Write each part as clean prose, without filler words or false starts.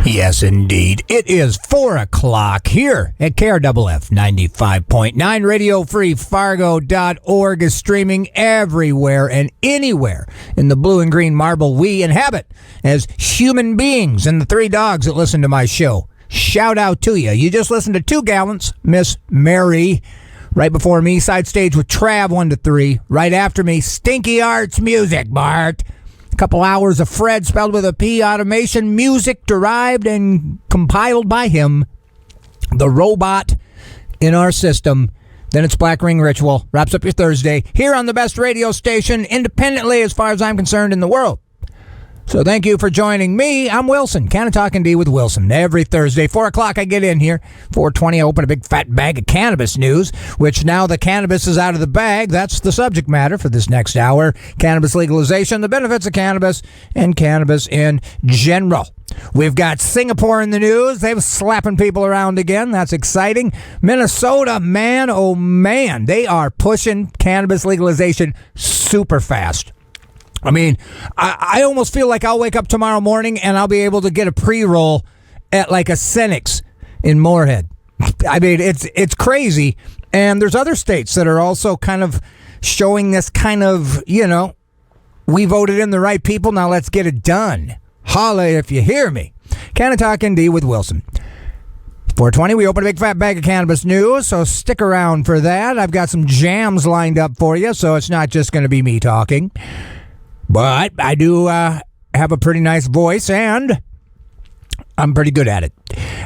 Yes, indeed. It is 4 o'clock here at KRFF 95.9. Radio Free Fargo.org is streaming everywhere and anywhere in the blue and green marble we inhabit as human beings and the 3 dogs that listen to my show. Shout out to you. You just listened to 2 gallons, Miss Mary. Right before me, side stage with Trav 1 to 3. Right after me, Stinky Arts Music, Bart. Couple hours of Fred, spelled with a P, automation, music derived and compiled by him, the robot in our system. Then it's Black Ring Ritual, wraps up your Thursday, here on the best radio station, independently as far as I'm concerned, in the world. So thank you for joining me. I'm Wilson, Canna-Talk ND with Wilson. Every Thursday, 4 o'clock, I get in here. 4:20, I open a big fat bag of cannabis news, which now the cannabis is out of the bag. That's the subject matter for this next hour. Cannabis legalization, the benefits of cannabis, and cannabis in general. We've got Singapore in the news. They're slapping people around again. That's exciting. Minnesota, man, oh man, they are pushing cannabis legalization super fast. I mean, I almost feel like I'll wake up tomorrow morning and I'll be able to get a pre-roll at like a Senex in Moorhead. I mean, it's crazy. And there's other states that are also kind of showing this kind of, we voted in the right people, now let's get it done. Holla if you hear me. Canna-Talk ND with Wilson. 4:20, we open a big fat bag of cannabis news, so stick around for that. I've got some jams lined up for you, so it's not just going to be me talking. But I do have a pretty nice voice, and I'm pretty good at it.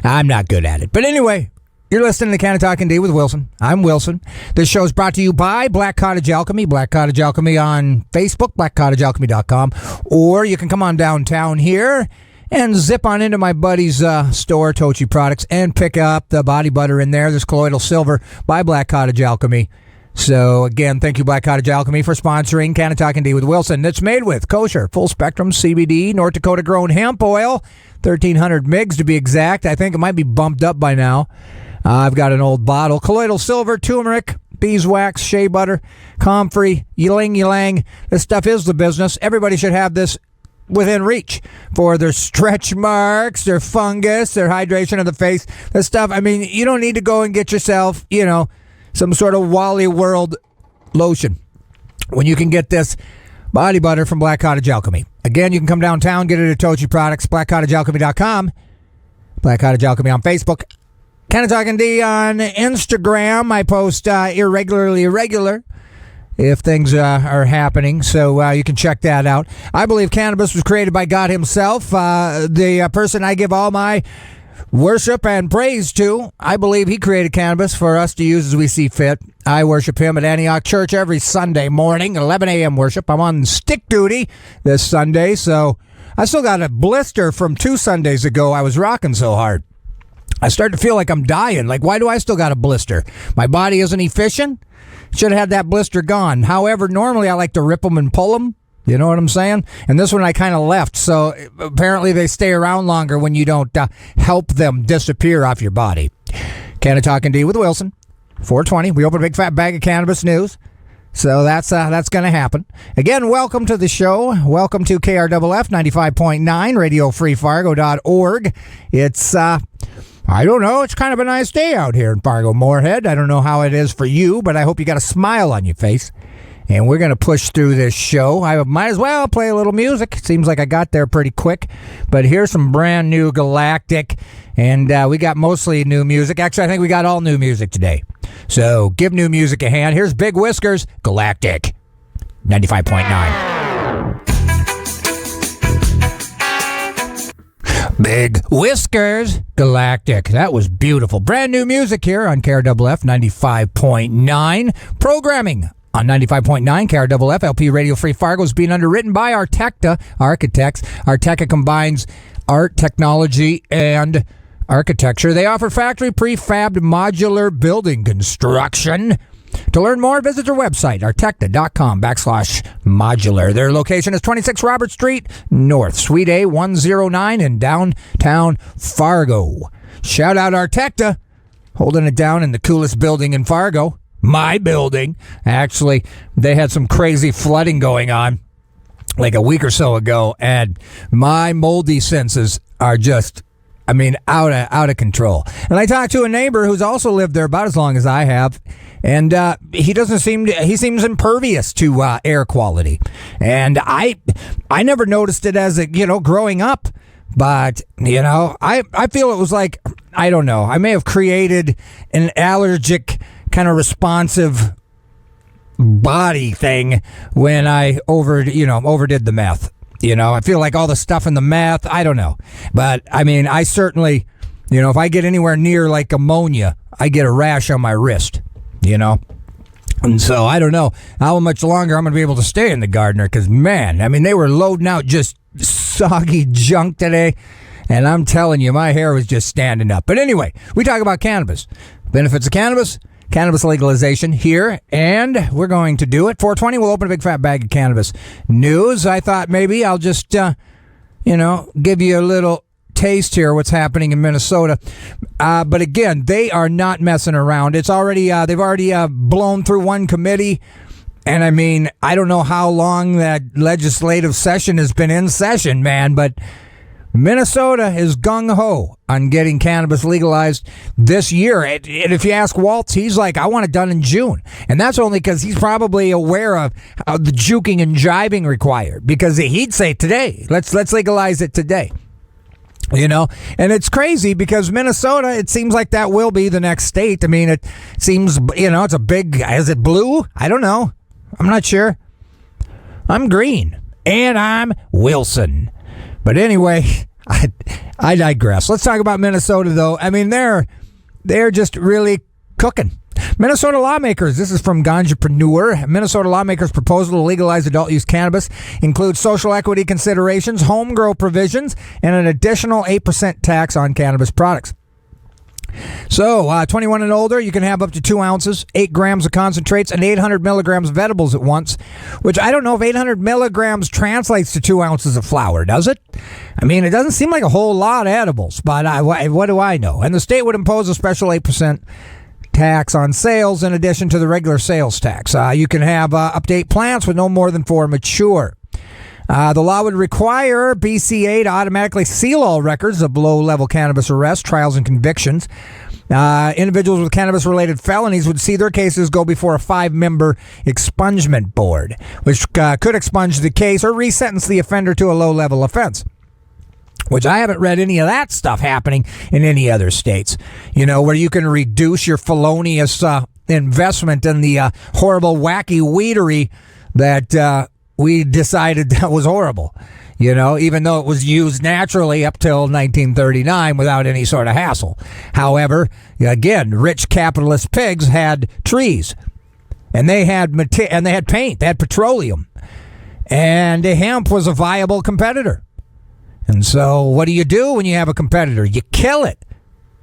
I'm not good at it. But anyway, you're listening to Canna-Talk ND with Wilson. I'm Wilson. This show is brought to you by Black Cottage Alchemy. Black Cottage Alchemy on Facebook, blackcottagealchemy.com. Or you can come on downtown here and zip on into my buddy's store, Tochi Products, and pick up the body butter in there. There's colloidal silver by Black Cottage Alchemy. So, again, thank you, Black Cottage Alchemy, for sponsoring Canna-Talk ND with Wilson. It's made with kosher, full-spectrum CBD, North Dakota-grown hemp oil, 1,300 mgs to be exact. I think it might be bumped up by now. I've got an old bottle. Colloidal silver, turmeric, beeswax, shea butter, comfrey, ylang. This stuff is the business. Everybody should have this within reach for their stretch marks, their fungus, their hydration of the face. This stuff, I mean, you don't need to go and get yourself, some sort of Wally World lotion when you can get this body butter from Black Cottage Alchemy. Again, you can come downtown, get it at Tochi Products, blackcottagealchemy.com, Black Cottage Alchemy on Facebook, Canna-Talk ND on Instagram. I post irregular if things are happening, so you can check that out. I believe cannabis was created by God himself, the person I give all my worship and praise to. I believe he created cannabis for us to use as we see fit. I worship him at Antioch Church every Sunday morning, 11 a.m. worship. I'm on stick duty this Sunday, so I still got a blister from 2 Sundays ago. I was rocking so hard. I start to feel like I'm dying. Like, why do I still got a blister? My body isn't efficient? Should have had that blister gone. However, normally I like to rip them and pull them. You know what I'm saying? And this one I kind of left, so apparently they stay around longer when you don't help them disappear off your body. Canna-Talk ND with Wilson, 4:20. We open a big fat bag of cannabis news, so that's going to happen. Again, welcome to the show. Welcome to KRFF 95.9, RadioFreeFargo.org. It's, I don't know, it's kind of a nice day out here in Fargo Moorhead. I don't know how it is for you, but I hope you got a smile on your face. And we're going to push through this show. I might as well play a little music. Seems like I got there pretty quick. But here's some brand new Galactic. And we got mostly new music. Actually, I think we got all new music today. So give new music a hand. Here's Big Whiskers, Galactic, 95.9. Big Whiskers, Galactic. That was beautiful. Brand new music here on KRFF 95.9. Programming on 95.9 KRFF, LP Radio Free Fargo is being underwritten by Artecta Architects. Artecta combines art, technology, and architecture. They offer factory prefabbed modular building construction. To learn more, visit their website, artecta.com/modular. Their location is 26 Robert Street North, Suite A 109 in downtown Fargo. Shout out Artecta, holding it down in the coolest building in Fargo. My building. Actually, they had some crazy flooding going on like a week or so ago, and my moldy senses are just I mean, out of control. And I talked to a neighbor who's also lived there about as long as I have, and he seems impervious to air quality. And I never noticed it as growing up, but I feel it was like, I don't know, I may have created an allergic kind of responsive body thing when I overdid the meth. I feel like all the stuff in the meth, I don't know. But, I mean, I certainly, if I get anywhere near, like, ammonia, I get a rash on my wrist, And so, I don't know how much longer I'm going to be able to stay in the Gardner, because, man, I mean, they were loading out just soggy junk today, and I'm telling you, my hair was just standing up. But anyway, we talk about cannabis. Benefits of cannabis legalization here, and we're going to do it. 420, we'll open a big fat bag of cannabis news. I thought maybe I'll just, give you a little taste here what's happening in Minnesota. But again, they are not messing around. It's already, they've already blown through one committee. And I mean, I don't know how long that legislative session has been in session, man, but Minnesota is gung-ho on getting cannabis legalized this year. And if you ask Walz, he's like, I want it done in June. And that's only because he's probably aware of the juking and jiving required. Because he'd say today, let's legalize it today. And it's crazy because Minnesota, it seems like that will be the next state. I mean, it seems, it's a big, is it blue? I don't know. I'm not sure. I'm green. And I'm Wilson. But anyway, I digress. Let's talk about Minnesota, though. I mean, they're just really cooking. Minnesota lawmakers, this is from Ganjapreneur. Minnesota lawmakers' proposal to legalize adult-use cannabis includes social equity considerations, home grow provisions, and an additional 8% tax on cannabis products. So, 21 and older, you can have up to 2 ounces, 8 grams of concentrates, and 800 milligrams of edibles at once, which I don't know if 800 milligrams translates to 2 ounces of flour, does it? I mean, it doesn't seem like a whole lot of edibles, but what do I know? And the state would impose a special 8% tax on sales in addition to the regular sales tax. You can have up to 8 plants with no more than 4 mature. The law would require BCA to automatically seal all records of low-level cannabis arrests, trials, and convictions. Individuals with cannabis-related felonies would see their cases go before a 5-member expungement board, which could expunge the case or resentence the offender to a low-level offense, which I haven't read any of that stuff happening in any other states, where you can reduce your felonious investment in the horrible, wacky weedery that we decided that was horrible, even though it was used naturally up till 1939 without any sort of hassle. However, again, rich capitalist pigs had trees, and they had paint, they had petroleum, and hemp was a viable competitor. And so what do you do when you have a competitor? You kill it.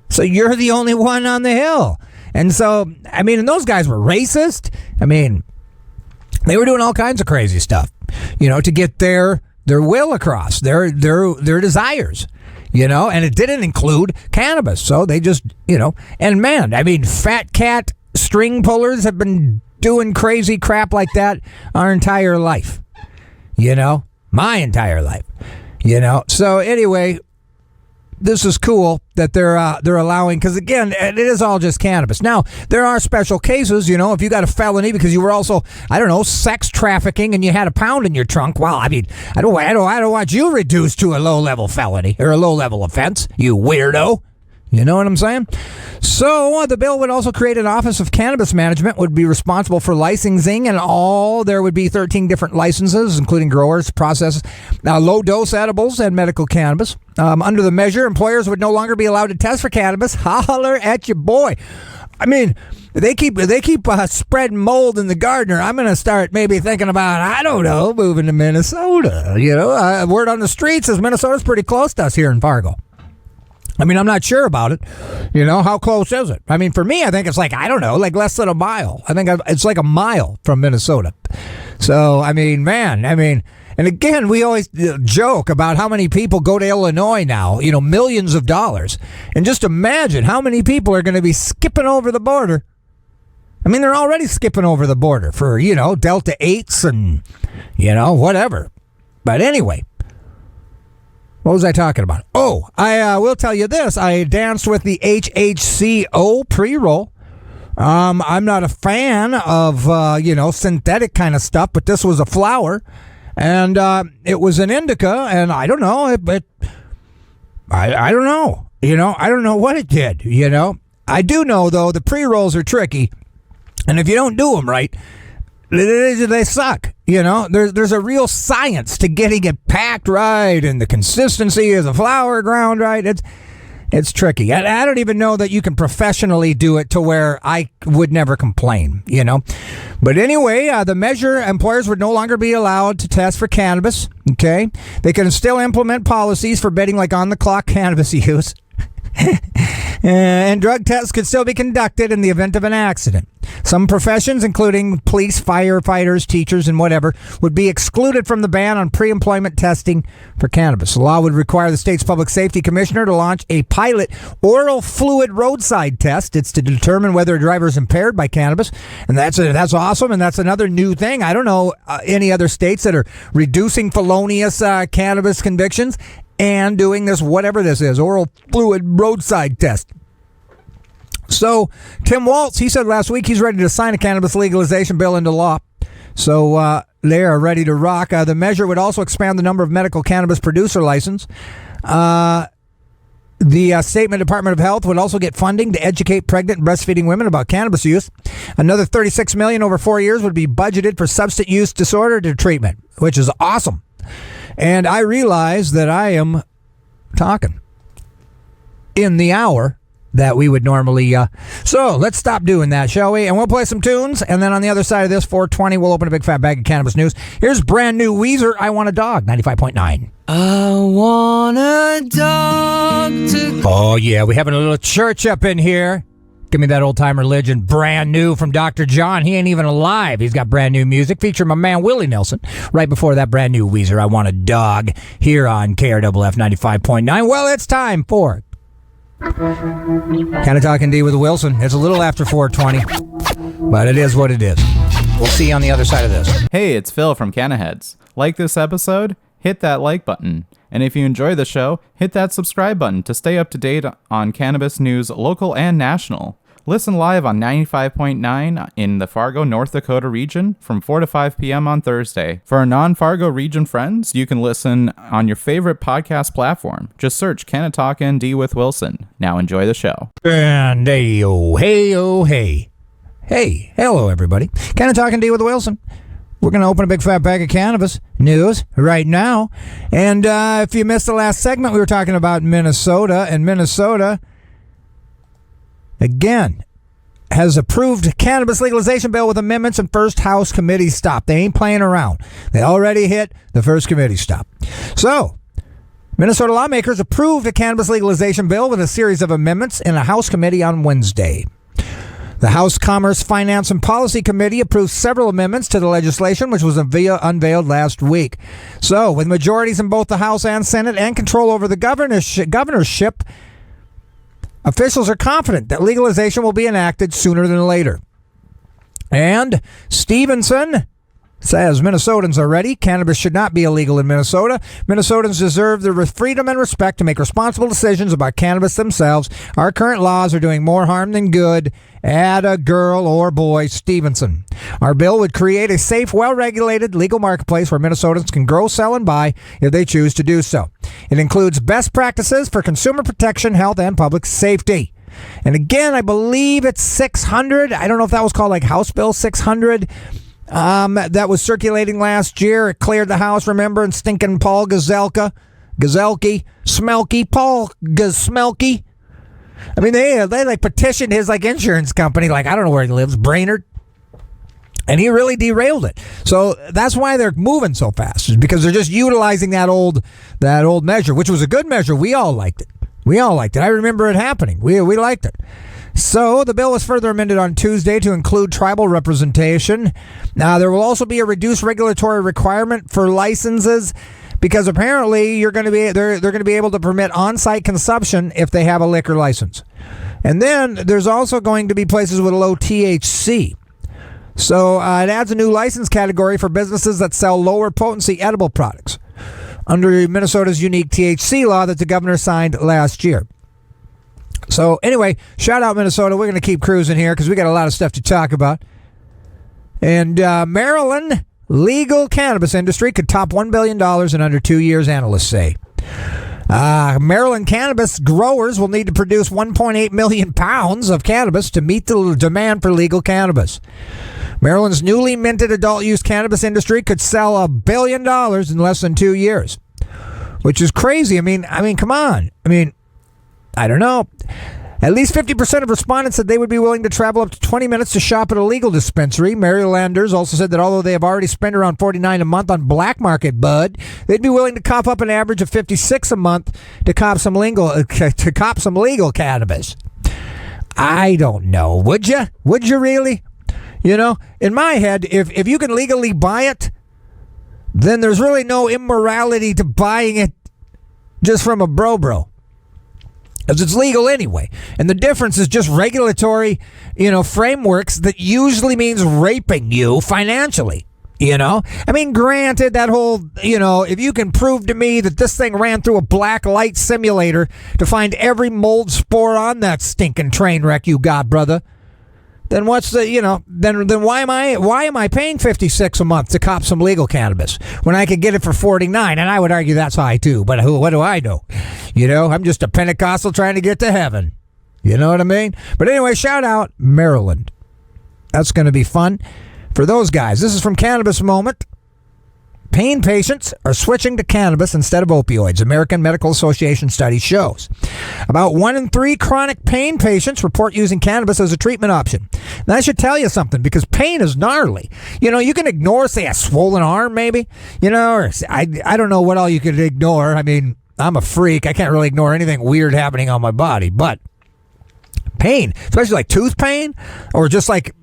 So you're the only one on the hill. And so, I mean, and those guys were racist. I mean, they were doing all kinds of crazy stuff, to get their will across, their desires, and it didn't include cannabis. So they just, and man, I mean, fat cat string pullers have been doing crazy crap like that our entire life, my entire life, So anyway, this is cool that they're allowing, because again, it is all just cannabis. Now, there are special cases, if you got a felony because you were also, I don't know, sex trafficking and you had a pound in your trunk. Well, I mean, I don't want you reduced to a low-level felony or a low-level offense, you weirdo. You know what I'm saying? So the bill would also create an Office of Cannabis Management, would be responsible for licensing and all. There would be 13 different licenses, including growers, processes, low-dose edibles, and medical cannabis. Under the measure, employers would no longer be allowed to test for cannabis. Holler at your boy. I mean, they keep spreading mold in the Gardner. I'm going to start maybe thinking about, I don't know, moving to Minnesota. Word on the streets is Minnesota's pretty close to us here in Fargo. I mean, I'm not sure about it. How close is it? I mean, for me, I think it's like, I don't know, like less than a mile. I think it's like a mile from Minnesota. So, I mean, man, and again, we always joke about how many people go to Illinois now, millions of dollars. And just imagine how many people are going to be skipping over the border. I mean, they're already skipping over the border for, Delta 8s and, whatever. But anyway. What was I talking about? Oh, I will tell you this. I danced with the HHCO pre-roll. I'm not a fan of, synthetic kind of stuff, but this was a flower. And it was an indica, and I don't know. I don't know. I don't know what it did, I do know, though, the pre-rolls are tricky. And if you don't do them right, they suck. There's a real science to getting it packed right, and the consistency of the flour ground right. It's tricky. I don't even know that you can professionally do it to where I would never complain, But anyway, the measure, employers would no longer be allowed to test for cannabis, okay? They can still implement policies forbidding on-the-clock cannabis use. And drug tests could still be conducted in the event of an accident. Some professions, including police, firefighters, teachers, and whatever, would be excluded from the ban on pre-employment testing for cannabis. The law would require the state's public safety commissioner to launch a pilot oral fluid roadside test. It's to determine whether a driver is impaired by cannabis, and that's awesome. And that's another new thing. I don't know any other states that are reducing felonious cannabis convictions and doing this, whatever this is, oral fluid roadside test. So Tim Walz, he said last week he's ready to sign a cannabis legalization bill into law. So they are ready to rock. The measure would also expand the number of medical cannabis producer license. The State Department of Health would also get funding to educate pregnant and breastfeeding women about cannabis use. Another $36 million over 4 years would be budgeted for substance use disorder treatment, which is awesome. And I realize that I am talking in the hour that we would normally. So let's stop doing that, shall we? And we'll play some tunes. And then on the other side of this, 420, we'll open a big fat bag of cannabis news. Here's brand new Weezer, I Want a Dog, 95.9. I want a dog to... Oh, yeah, we having a little church up in here. Give me that old-time religion, brand new from Dr. John. He ain't even alive. He's got brand new music featuring my man Willie Nelson. Right before that, brand new Weezer, I Want a Dog, here on KRFF 95.9. Well, it's time for Canna-Talk ND with Wilson. It's a little after 4:20, but it is what it is. We'll see you on the other side of this. Hey, it's Phil from Canna-Heads. Like this episode? Hit that like button. And if you enjoy the show, hit that subscribe button to stay up to date on cannabis news, local and national. Listen live on 95.9 in the Fargo, North Dakota region from 4 to 5 p.m. on Thursday. For our non-Fargo region friends, you can listen on your favorite podcast platform. Just search Canna-Talk ND with Wilson. Now enjoy the show. And hey-oh, hey-oh, hey. Hey, hello everybody. Canna-Talk ND with Wilson. We're going to open a big fat bag of cannabis news right now. And if you missed the last segment, we were talking about Minnesota. And Minnesota, again, has approved a cannabis legalization bill with amendments and first House committee stop. They ain't playing around. They already hit the first committee stop. So, Minnesota lawmakers approved a cannabis legalization bill with a series of amendments in a House committee on Wednesday. The House Commerce, Finance, and Policy Committee approved several amendments to the legislation, which was unveiled last week. So, with majorities in both the House and Senate and control over the governorship, officials are confident that legalization will be enacted sooner than later. And Stevenson says Minnesotans are ready. Cannabis should not be illegal in Minnesota. Minnesotans deserve the freedom and respect to make responsible decisions about cannabis themselves. Our current laws are doing more harm than good. Add a girl or boy, Stevenson. Our bill would create a safe, well-regulated, legal marketplace where Minnesotans can grow, sell, and buy if they choose to do so. It includes best practices for consumer protection, health, and public safety. And again, I believe it's 600. I don't know if that was called like House Bill 600. That was circulating last year. It cleared the House, remember, and stinking Paul Smelky, Paul Smelky. I mean, they like petitioned his like insurance company, like I don't know where he lives, Brainerd, and he really derailed it. So that's why they're moving so fast, is because they're just utilizing that old measure, which was a good measure. We all liked it. I remember it happening. We liked it. So the bill was further amended on Tuesday to include tribal representation. Now, there will also be a reduced regulatory requirement for licenses, because apparently they're going to be able to permit on-site consumption if they have a liquor license. And then there's also going to be places with low THC. So it adds a new license category for businesses that sell lower potency edible products. under Minnesota's unique THC law that the governor signed last year. So anyway, shout out Minnesota. We're going to keep cruising here because we got a lot of stuff to talk about. And Maryland legal cannabis industry could top $1 billion in under 2 years, analysts say. Maryland cannabis growers will need to produce 1.8 million pounds of cannabis to meet the demand for legal cannabis. Maryland's newly minted adult use cannabis industry could sell $1 billion in less than 2 years, which is crazy. I mean, come on. I don't know. At least 50% of respondents said they would be willing to travel up to 20 minutes to shop at a legal dispensary. Marylanders also said that although they have already spent around $49 a month on black market bud, they'd be willing to cop up an average of $56 a month to cop some legal cannabis. I don't know. Would you? Would you really? You know, in my head, if you can legally buy it, then there's really no immorality to buying it just from a bro. Because it's legal anyway. And the difference is just regulatory, frameworks that usually means raping you financially, Granted, that whole, if you can prove to me that this thing ran through a black light simulator to find every mold spore on that stinking train wreck you got, brother, then what's the, then why am I paying $56 a month to cop some legal cannabis when I could get it for $49? And I would argue that's high too, but what do I know? I'm just a Pentecostal trying to get to heaven. You know what I mean? But anyway, shout out Maryland. That's going to be fun for those guys. This is from Cannabis Moment. Pain patients are switching to cannabis instead of opioids, American Medical Association study shows. About 1 in 3 chronic pain patients report using cannabis as a treatment option. Now, I should tell you something, because pain is gnarly. You can ignore, say, a swollen arm, maybe, or I don't know what all you could ignore. I'm a freak. I can't really ignore anything weird happening on my body, but pain, especially like tooth pain or just like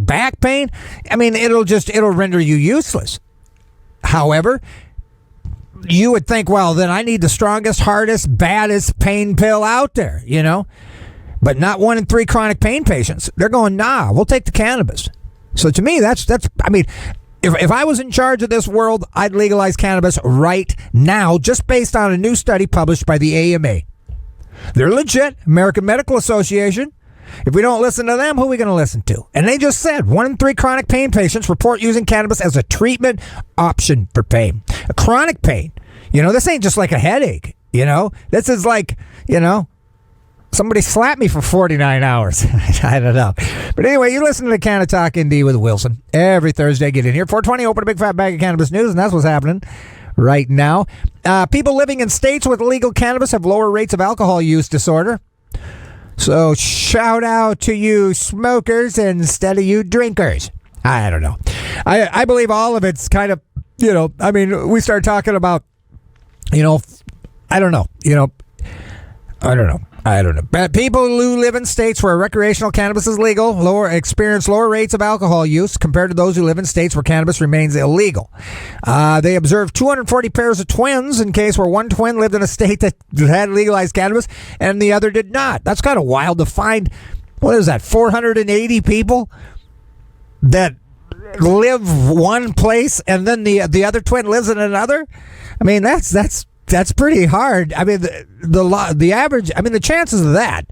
back pain, it'll render you useless. However, you would think, well, then I need the strongest, hardest, baddest pain pill out there, But not 1 in 3 chronic pain patients. They're going, nah, we'll take the cannabis. So to me, that's if I was in charge of this world, I'd legalize cannabis right now, just based on a new study published by the AMA. They're legit, American Medical Association. If we don't listen to them, who are we going to listen to? And they just said 1 in 3 chronic pain patients report using cannabis as a treatment option for pain. A chronic pain, this ain't just like a headache, This is like, somebody slapped me for 49 hours. I don't know. But anyway, you listen to the Canna-Talk ND with Wilson. Every Thursday, get in here. 420, open a big fat bag of cannabis news, and that's what's happening right now. People living in states with legal cannabis have lower rates of alcohol use disorder. So shout out to you smokers instead of you drinkers. I don't know. I believe all of it's kind of, we start talking about, I don't know. But people who live in states where recreational cannabis is legal experience lower rates of alcohol use compared to those who live in states where cannabis remains illegal. They observed 240 pairs of twins in case where one twin lived in a state that had legalized cannabis and the other did not. That's kind of wild to find. What is that? 480 people that live one place and then the other twin lives in another. That's pretty hard. The average, the chances of that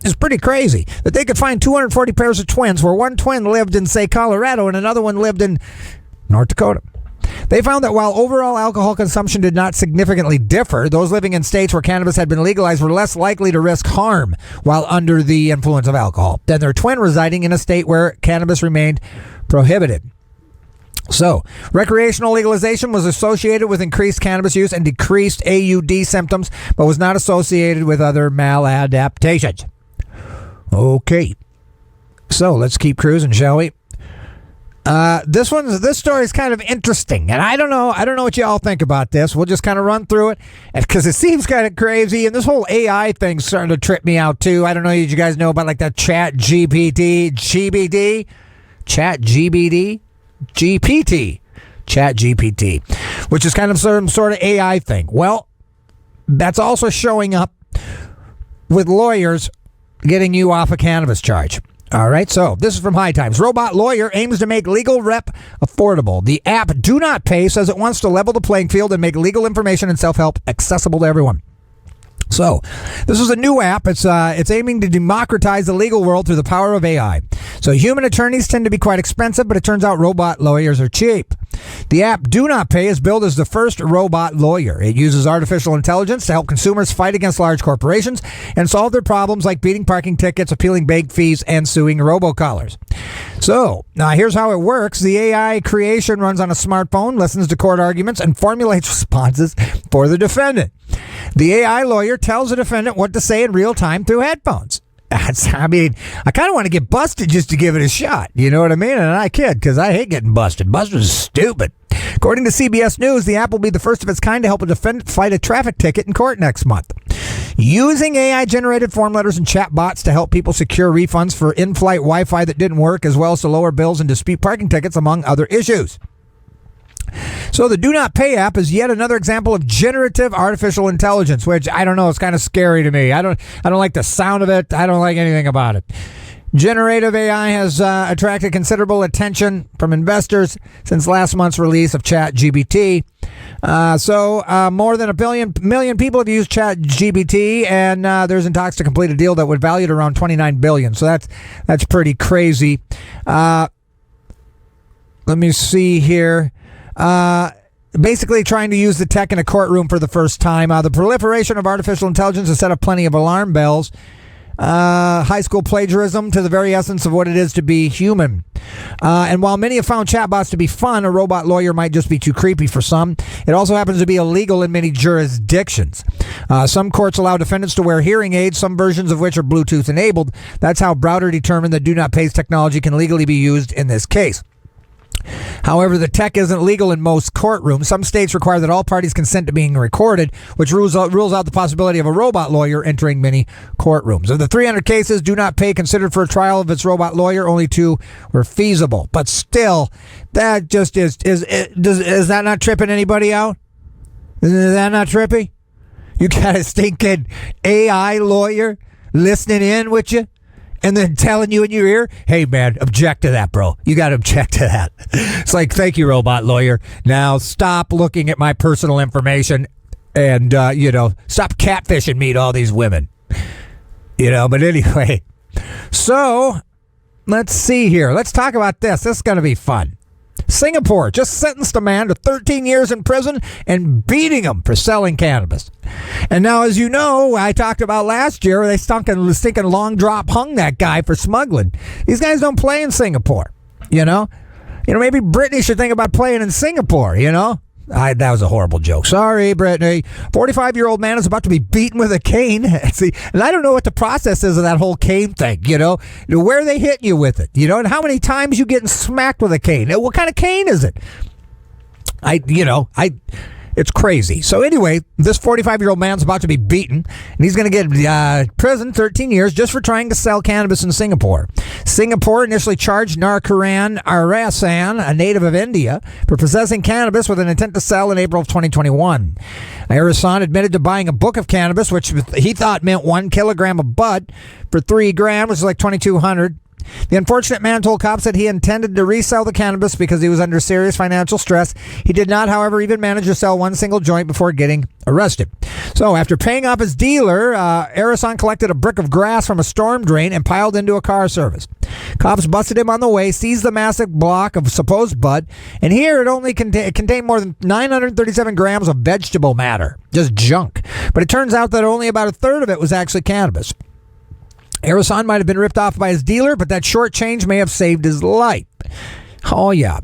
is pretty crazy. That they could find 240 pairs of twins where one twin lived in, say, Colorado and another one lived in North Dakota. They found that while overall alcohol consumption did not significantly differ, those living in states where cannabis had been legalized were less likely to risk harm while under the influence of alcohol than their twin residing in a state where cannabis remained prohibited. So, recreational legalization was associated with increased cannabis use and decreased AUD symptoms, but was not associated with other maladaptations. Okay. So, let's keep cruising, shall we? This story is kind of interesting, and I don't know what you all think about this. We'll just kind of run through it, because it seems kind of crazy, and this whole AI thing's starting to trip me out, too. I don't know if you guys know about, like, that GPT, which is kind of some sort of AI thing. Well, that's also showing up with lawyers getting you off a cannabis charge. All right, so this is from High Times. Robot lawyer aims to make legal rep affordable. The app Do Not Pay says it wants to level the playing field and make legal information and self-help accessible to everyone. So, this is a new app. It's aiming to democratize the legal world through the power of AI. So, human attorneys tend to be quite expensive, but it turns out robot lawyers are cheap. The app Do Not Pay is billed as the first robot lawyer. It uses artificial intelligence to help consumers fight against large corporations and solve their problems like beating parking tickets, appealing bank fees, and suing robocallers. So, now here's how it works. The AI creation runs on a smartphone, listens to court arguments, and formulates responses for the defendant. The AI lawyer tells the defendant what to say in real time through headphones. I kind of want to get busted just to give it a shot. You know what I mean? And I kid, because I hate getting busted. Busted is stupid. According to CBS News, the app will be the first of its kind to help a defendant fight a traffic ticket in court next month. Using AI-generated form letters and chat bots to help people secure refunds for in-flight Wi-Fi that didn't work, as well as to lower bills and dispute parking tickets, among other issues. So the Do Not Pay app is yet another example of generative artificial intelligence, which I don't know, it's kind of scary to me. I don't like the sound of it. I don't like anything about it. Generative AI has attracted considerable attention from investors since last month's release of ChatGPT. More than a million people have used ChatGPT, and there's in talks to complete a deal that would value it around $29 billion. So that's pretty crazy. Let me see here. Basically trying to use the tech in a courtroom for the first time. The proliferation of artificial intelligence has set up plenty of alarm bells. High school plagiarism to the very essence of what it is to be human. And while many have found chatbots to be fun, a robot lawyer might just be too creepy for some. It also happens to be illegal in many jurisdictions. Some courts allow defendants to wear hearing aids, some versions of which are Bluetooth enabled. That's how Browder determined that Do Not Pay's technology can legally be used in this case. However, the tech isn't legal in most courtrooms. Some states require that all parties consent to being recorded, which rules out the possibility of a robot lawyer entering many courtrooms. Of the 300 cases Do Not Pay considered for a trial of its robot lawyer, only 2 were feasible. But still, that just is that not tripping anybody out? Is that not trippy? You got a stinking AI lawyer listening in with you? And then telling you in your ear, hey, man, object to that, bro. You got to object to that. It's like, thank you, robot lawyer. Now stop looking at my personal information and, stop catfishing me to all these women. But anyway. So, let's see here. Let's talk about this. This is going to be fun. Singapore just sentenced a man to 13 years in prison and beating him for selling cannabis. And now, as you know, I talked about last year, they stinking long drop hung that guy for smuggling. These guys don't play in Singapore, maybe Brittany should think about playing in Singapore, That was a horrible joke. Sorry, Brittany. 45-year-old man is about to be beaten with a cane. See, and I don't know what the process is of that whole cane thing, Where are they hitting you with it, and how many times you getting smacked with a cane? What kind of cane is it? It's crazy. So anyway, this 45-year-old man's about to be beaten, and he's going to get prison 13 years just for trying to sell cannabis in Singapore. Singapore initially charged Narkaran Arasan, a native of India, for possessing cannabis with an intent to sell in April of 2021. Arasan admitted to buying a book of cannabis, which he thought meant 1 kilogram of bud, for 3 grams, which is like $2,200. The unfortunate man told cops that he intended to resell the cannabis because he was under serious financial stress. He did not, however, even manage to sell 1 single joint before getting arrested. So after paying off his dealer, Arasan collected a brick of grass from a storm drain and piled into a car service. Cops busted him on the way, seized the massive block of supposed bud, and here it only contained more than 937 grams of vegetable matter. Just junk. But it turns out that only about a third of it was actually cannabis. Arasan might have been ripped off by his dealer, but that short change may have saved his life. Oh, yeah,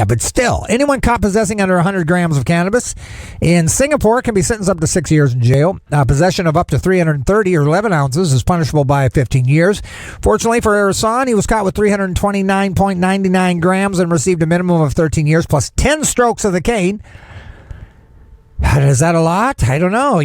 but still, anyone caught possessing under 100 grams of cannabis in Singapore can be sentenced up to 6 years in jail. Possession of up to 330 or 11 ounces is punishable by 15 years. Fortunately for Arasan, he was caught with 329.99 grams and received a minimum of 13 years plus 10 strokes of the cane. Is that a lot? I don't know,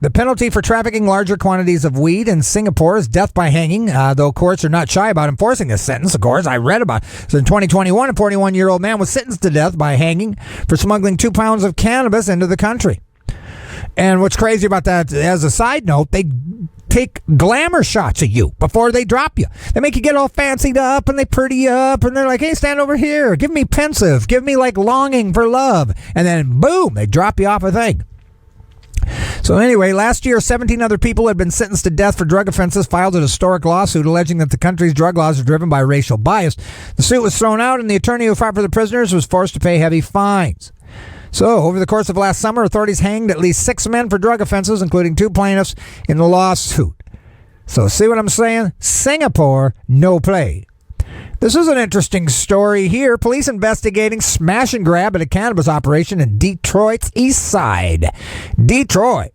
The penalty for trafficking larger quantities of weed in Singapore is death by hanging, though courts are not shy about enforcing this sentence. Of course, I read about it. So in 2021, a 41-year-old man was sentenced to death by hanging for smuggling 2 pounds of cannabis into the country. And what's crazy about that, as a side note, they take glamour shots of you before they drop you. They make you get all fancied up and they pretty you up and they're like, hey, stand over here. Give me pensive. Give me like longing for love. And then boom, they drop you off a thing. So anyway, last year, 17 other people had been sentenced to death for drug offenses, filed an historic lawsuit alleging that the country's drug laws are driven by racial bias. The suit was thrown out and the attorney who fought for the prisoners was forced to pay heavy fines. So, over the course of last summer, authorities hanged at least 6 men for drug offenses, including 2 plaintiffs in the lawsuit. So, see what I'm saying? Singapore, no play. This is an interesting story here. Police investigating smash and grab at a cannabis operation in Detroit's east side. Detroit.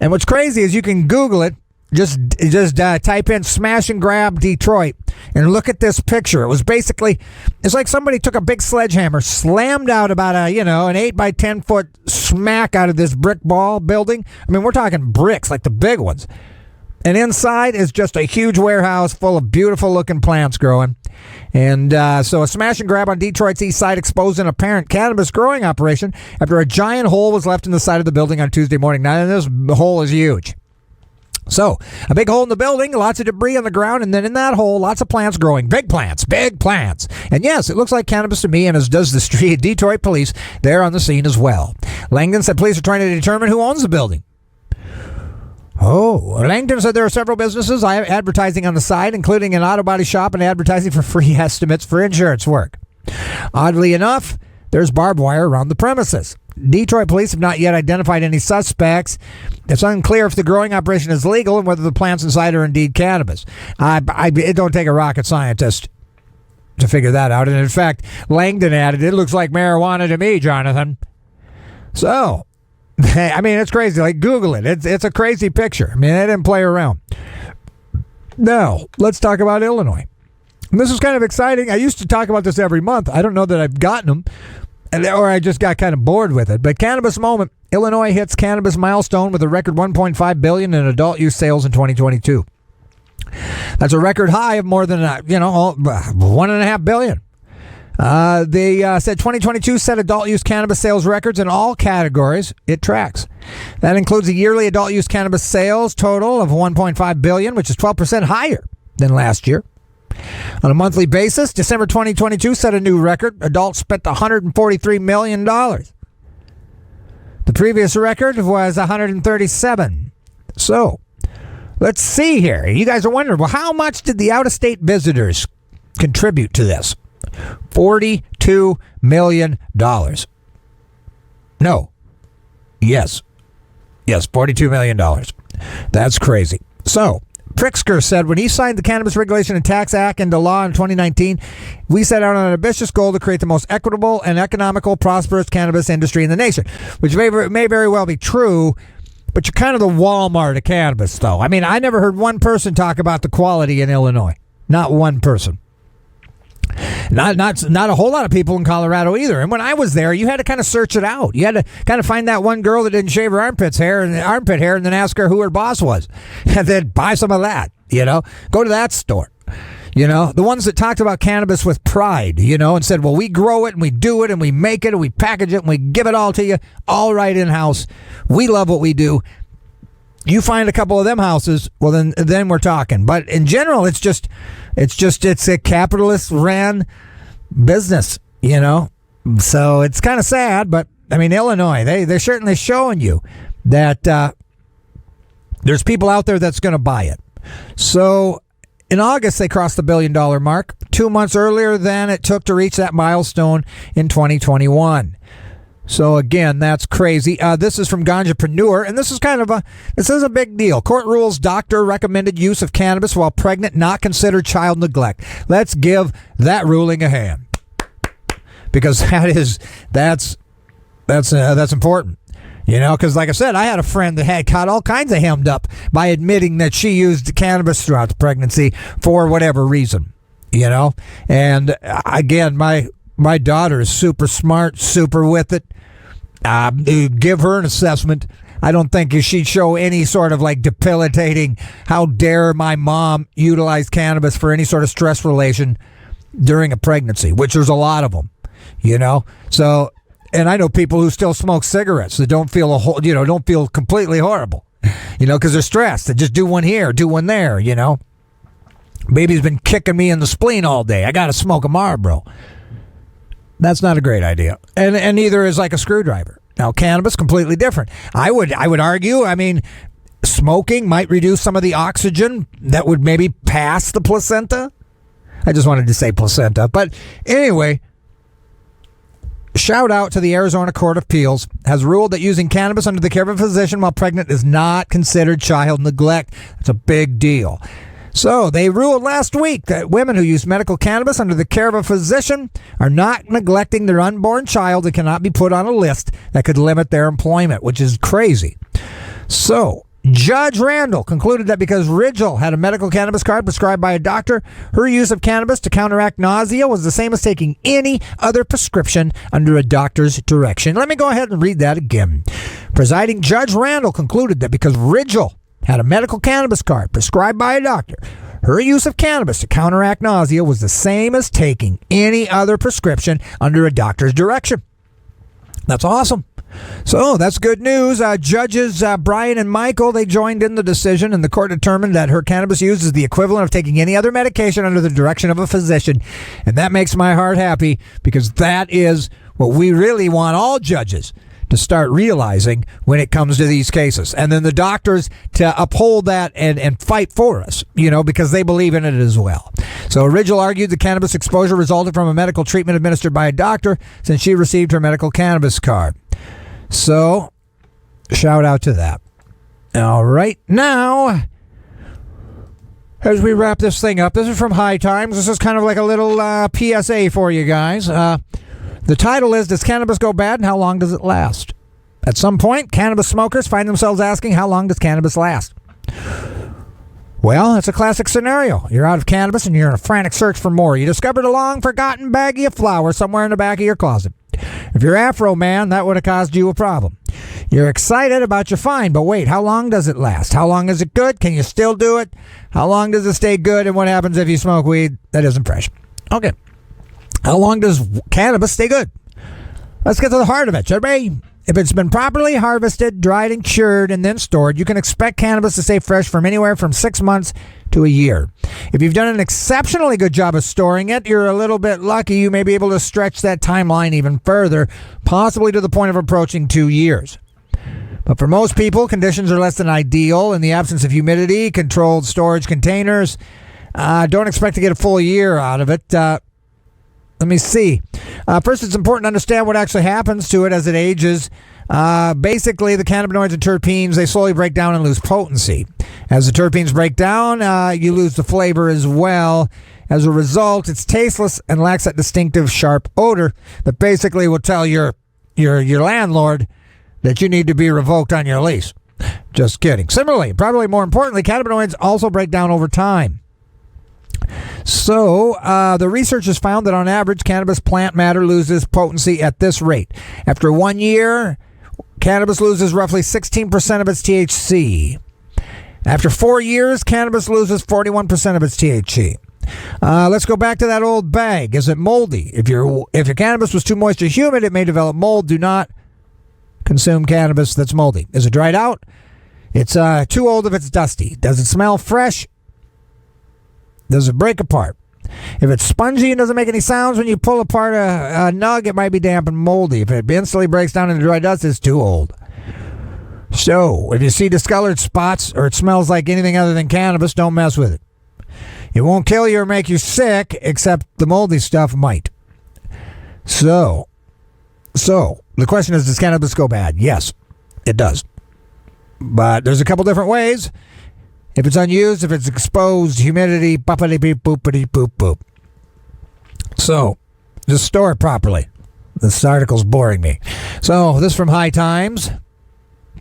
And what's crazy is you can Google it. Just type in smash and grab Detroit and look at this picture. It was basically, it's like somebody took a big sledgehammer, slammed out about an 8 by 10 foot smack out of this brick ball building. I mean, we're talking bricks, like the big ones. And inside is just a huge warehouse full of beautiful looking plants growing. And so a smash and grab on Detroit's east side exposed an apparent cannabis growing operation after a giant hole was left in the side of the building on Tuesday morning. Now, this hole is huge. So, a big hole in the building, lots of debris on the ground, and then in that hole, lots of plants growing. Big plants. And yes, it looks like cannabis to me, and as does the Detroit police, they're on the scene as well. Langdon said police are trying to determine who owns the building. Oh, Langdon said there are several businesses advertising on the side, including an auto body shop and advertising for free estimates for insurance work. Oddly enough, there's barbed wire around the premises. Detroit police have not yet identified any suspects. It's unclear if the growing operation is legal and whether the plants inside are indeed cannabis. It don't take a rocket scientist to figure that out. And in fact, Langdon added, it looks like marijuana to me, Jonathan. So, I mean, it's crazy. Like, Google it. It's a crazy picture. I mean, they didn't play around. Now, let's talk about Illinois. And this is kind of exciting. I used to talk about this every month. I don't know that I've gotten them, or I just got kind of bored with it. But Cannabis Moment, Illinois hits cannabis milestone with a record $1.5 billion in adult use sales in 2022. That's a record high of more than $1.5 billion. They said 2022 set adult use cannabis sales records in all categories it tracks. That includes a yearly adult use cannabis sales total of $1.5 billion, which is 12% higher than last year. On a monthly basis, December 2022 set a new record. Adults spent $143 million. The previous record was $137. So, let's see here. You guys are wondering, well, how much did the out-of-state visitors contribute to this? $42 million. No. Yes, $42 million. That's crazy. So, Pritzker said when he signed the Cannabis Regulation and Tax Act into law in 2019, we set out on an ambitious goal to create the most equitable and economical, prosperous cannabis industry in the nation, which may very well be true, but you're kind of the Walmart of cannabis, though. I mean, I never heard one person talk about the quality in Illinois. Not one person. Not a whole lot of people in Colorado either. And when I was there, you had to kind of search it out. You had to kind of find that one girl that didn't shave her armpit hair and then ask her who her boss was. And then buy some of that, Go to that store. The ones that talked about cannabis with pride, and said, well, we grow it and we do it and we make it and we package it and we give it all to you, all right in-house. We love what we do. You find a couple of them houses, well, then we're talking. But in general, it's a capitalist ran business, So it's kind of sad, but I mean, Illinois, they're certainly showing you that there's people out there that's going to buy it. So in August, they crossed the $1 billion mark, 2 months earlier than it took to reach that milestone in 2021. So again, that's crazy. This is from Ganjapreneur, and this is a big deal. Court rules doctor recommended use of cannabis while pregnant not considered child neglect. Let's give that ruling a hand, because that's important. Because like I said, I had a friend that had caught all kinds of hemmed up by admitting that she used cannabis throughout the pregnancy for whatever reason. And again, my daughter is super smart, super with it. Give her an assessment. I don't think she'd show any sort of like debilitating, how dare my mom utilize cannabis for any sort of stress relation during a pregnancy, which there's a lot of them, So, and I know people who still smoke cigarettes that don't feel completely horrible, because they're stressed. They just do one here, do one there, Baby's been kicking me in the spleen all day. I got to smoke a Marlboro. That's not a great idea. And neither is like a screwdriver. Now, cannabis, completely different. I would argue, smoking might reduce some of the oxygen that would maybe pass the placenta. I just wanted to say placenta. But anyway, shout out to the Arizona Court of Appeals has ruled that using cannabis under the care of a physician while pregnant is not considered child neglect. That's a big deal. So they ruled last week that women who use medical cannabis under the care of a physician are not neglecting their unborn child and cannot be put on a list that could limit their employment, which is crazy. So Judge Randall concluded that because Rigel had a medical cannabis card prescribed by a doctor, her use of cannabis to counteract nausea was the same as taking any other prescription under a doctor's direction. Let me go ahead and read that again. Presiding Judge Randall concluded that because Rigel had a medical cannabis card prescribed by a doctor, her use of cannabis to counteract nausea was the same as taking any other prescription under a doctor's direction. That's awesome. So that's good news. Judges Brian and Michael, they joined in the decision, and the court determined that her cannabis use is the equivalent of taking any other medication under the direction of a physician. And that makes my heart happy, because that is what we really want all judges to start realizing when it comes to these cases. And then the doctors to uphold that and fight for us, because they believe in it as well. So Rigel argued the cannabis exposure resulted from a medical treatment administered by a doctor since she received her medical cannabis card. So, shout out to that. All right, now, as we wrap this thing up, this is from High Times. This is kind of like a little PSA for you guys. The title is, Does Cannabis Go Bad and How Long Does It Last? At some point, cannabis smokers find themselves asking, how long does cannabis last? Well, it's a classic scenario. You're out of cannabis and you're in a frantic search for more. You discovered a long-forgotten baggie of flour somewhere in the back of your closet. If you're Afro man, that would have caused you a problem. You're excited about your find, but wait, how long does it last? How long is it good? Can you still do it? How long does it stay good? And what happens if you smoke weed that isn't fresh? Okay. How long does cannabis stay good? Let's get to the heart of it, shall we? If it's been properly harvested, dried, and cured, and then stored, you can expect cannabis to stay fresh from anywhere from 6 months to a year. If you've done an exceptionally good job of storing it, you're a little bit lucky. You may be able to stretch that timeline even further, possibly to the point of approaching 2 years. But for most people, conditions are less than ideal. In the absence of humidity, controlled storage containers, don't expect to get a full year out of it. Let me see. First, it's important to understand what actually happens to it as it ages. Basically, the cannabinoids and terpenes, they slowly break down and lose potency. As the terpenes break down, you lose the flavor as well. As a result, it's tasteless and lacks that distinctive sharp odor that basically will tell your landlord that you need to be revoked on your lease. Just kidding. Similarly, probably more importantly, cannabinoids also break down over time. So, the researchers found that on average, cannabis plant matter loses potency at this rate. After 1 year, cannabis loses roughly 16% of its THC. After 4 years, cannabis loses 41% of its THC. Let's go back to that old bag. Is it moldy? If your cannabis was too moist or humid, it may develop mold. Do not consume cannabis that's moldy. Is it dried out? It's too old if it's dusty. Does it smell fresh? Does it break apart? If it's spongy and doesn't make any sounds when you pull apart a nug, it might be damp and moldy. If it instantly breaks down into dry dust, it's too old. So, if you see discolored spots or it smells like anything other than cannabis, don't mess with it. It won't kill you or make you sick, except the moldy stuff might. So the question is, does cannabis go bad? Yes, it does. But there's a couple different ways. If it's unused, if it's exposed, humidity, boopity-boop-boop. So, just store it properly. This article's boring me. So, this from High Times.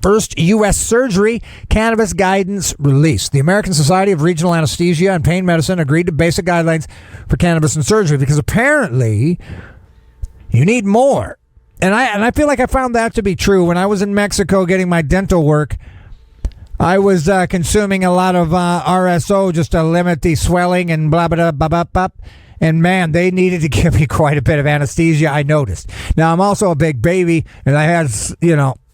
First U.S. surgery cannabis guidance released. The American Society of Regional Anesthesia and Pain Medicine agreed to basic guidelines for cannabis and surgery because apparently you need more. And I feel like I found that to be true. When I was in Mexico getting my dental work, I was consuming a lot of RSO just to limit the swelling and blah, blah, blah, blah, blah. And man, they needed to give me quite a bit of anesthesia, I noticed. Now, I'm also a big baby, and I had,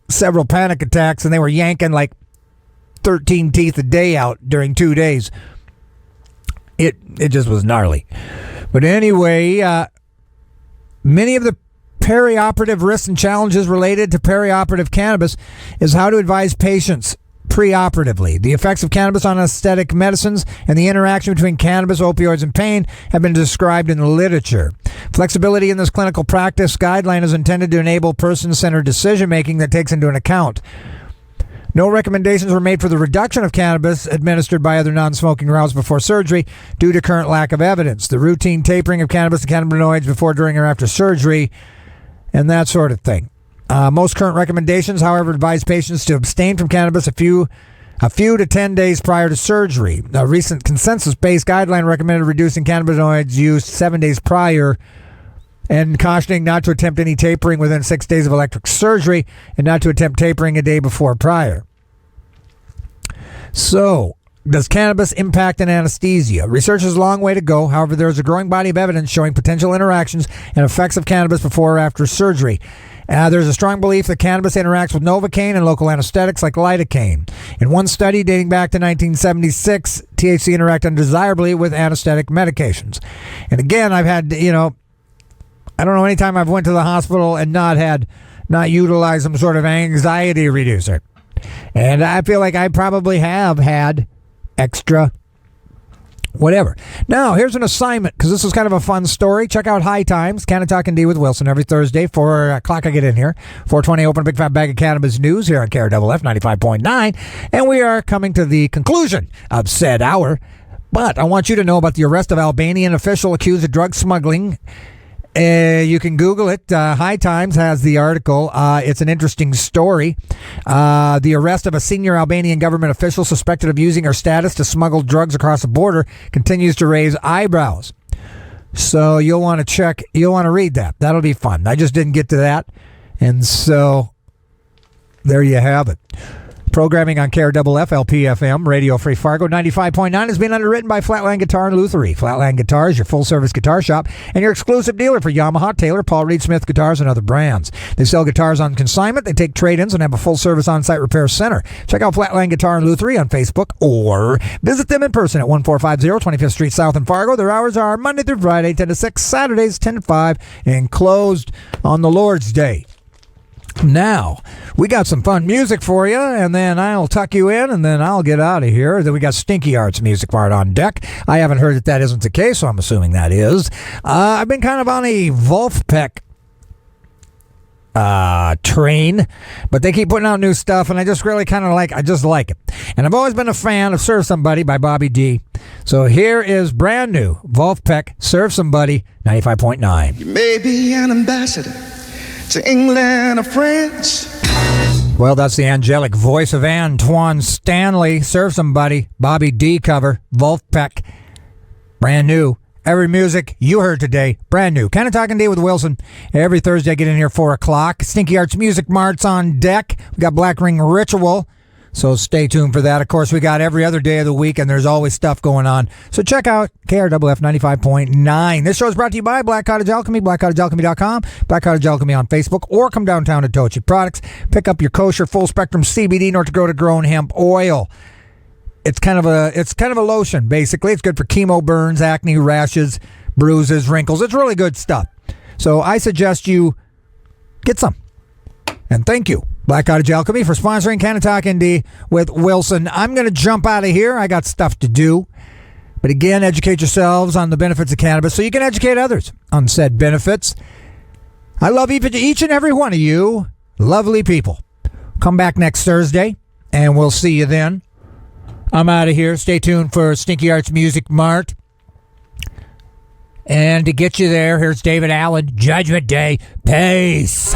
several panic attacks, and they were yanking like 13 teeth a day out during 2 days. It just was gnarly. But anyway, many of the perioperative risks and challenges related to perioperative cannabis is how to advise patients preoperatively. The effects of cannabis on aesthetic medicines and the interaction between cannabis, opioids, and pain have been described in the literature. Flexibility in this clinical practice guideline is intended to enable person-centered decision-making that takes into account. No recommendations were made for the reduction of cannabis administered by other non-smoking routes before surgery due to current lack of evidence. The routine tapering of cannabis and cannabinoids before, during, or after surgery, and that sort of thing. Most current recommendations, however, advise patients to abstain from cannabis a few to 10 days prior to surgery. A recent consensus-based guideline recommended reducing cannabinoids use 7 days prior and cautioning not to attempt any tapering within 6 days of electric surgery and not to attempt tapering a day before prior. So, does cannabis impact an anesthesia? Research has a long way to go. However, there is a growing body of evidence showing potential interactions and effects of cannabis before or after surgery. There's a strong belief that cannabis interacts with Novocaine and local anesthetics like lidocaine. In one study dating back to 1976, THC interacted undesirably with anesthetic medications. And again, I've had, I don't know any time I've went to the hospital and not utilized some sort of anxiety reducer. And I feel like I probably have had extra whatever. Now, here's an assignment, because this is kind of a fun story. Check out High Times, Canna-Talk ND with Wilson every Thursday. 4 o'clock I get in here. 4:20 open a big fat bag of cannabis news here on KRFF 95.9. And we are coming to the conclusion of said hour. But I want you to know about the arrest of Albanian official accused of drug smuggling. You can Google it. High Times has the article. It's an interesting story. The arrest of a senior Albanian government official suspected of using her status to smuggle drugs across the border continues to raise eyebrows. So you'll want to read that. That'll be fun. I just didn't get to that. And so there you have it. Programming on KRFF, LPFM, Radio Free Fargo 95.9 has been underwritten by Flatland Guitar and Lutherie. Flatland Guitar is your full-service guitar shop and your exclusive dealer for Yamaha, Taylor, Paul Reed Smith guitars, and other brands. They sell guitars on consignment, they take trade-ins, and have a full-service on-site repair center. Check out Flatland Guitar and Lutherie on Facebook or visit them in person at 1450 25th Street South in Fargo. Their hours are Monday through Friday, 10 to 6, Saturdays, 10 to 5, and closed on the Lord's Day. Now, we got some fun music for you, and then I'll tuck you in, and then I'll get out of here. Then we got Stinky Arts music part on deck. I haven't heard that isn't the case, so I'm assuming that is. I've been kind of on a Wolfpack train, but they keep putting out new stuff, and I just really kind of like it. And I've always been a fan of Serve Somebody by Bobby D. So here is brand new Wolfpack, Serve Somebody, 95.9. You may be an ambassador to England or France. Well, that's the angelic voice of Antoine Stanley. Serve Somebody, Bobby D cover, Wolfpack, brand new. Every music you heard today, brand new. Canna-Talk ND with Wilson. Every Thursday, I get in here 4 o'clock. Stinky Arts Music Mart's on deck. We got Black Ring Ritual, so stay tuned for that. Of course, we got every other day of the week, and there's always stuff going on. So check out KRFF 95.9. This show is brought to you by Black Cottage Alchemy, blackcottagealchemy.com, Black Cottage Alchemy on Facebook, or come downtown to Tochi Products. Pick up your kosher full-spectrum CBD North Dakota grown hemp oil. It's kind of a lotion, basically. It's good for chemo burns, acne, rashes, bruises, wrinkles. It's really good stuff. So I suggest you get some. And thank you, Black Cottage Alchemy, for sponsoring Canna-Talk ND with Wilson. I'm going to jump out of here. I got stuff to do. But again, educate yourselves on the benefits of cannabis so you can educate others on said benefits. I love each and every one of you. Lovely people. Come back next Thursday, and we'll see you then. I'm out of here. Stay tuned for Stinky Arts Music Mart. And to get you there, here's David Allen, Judgment Day. Peace.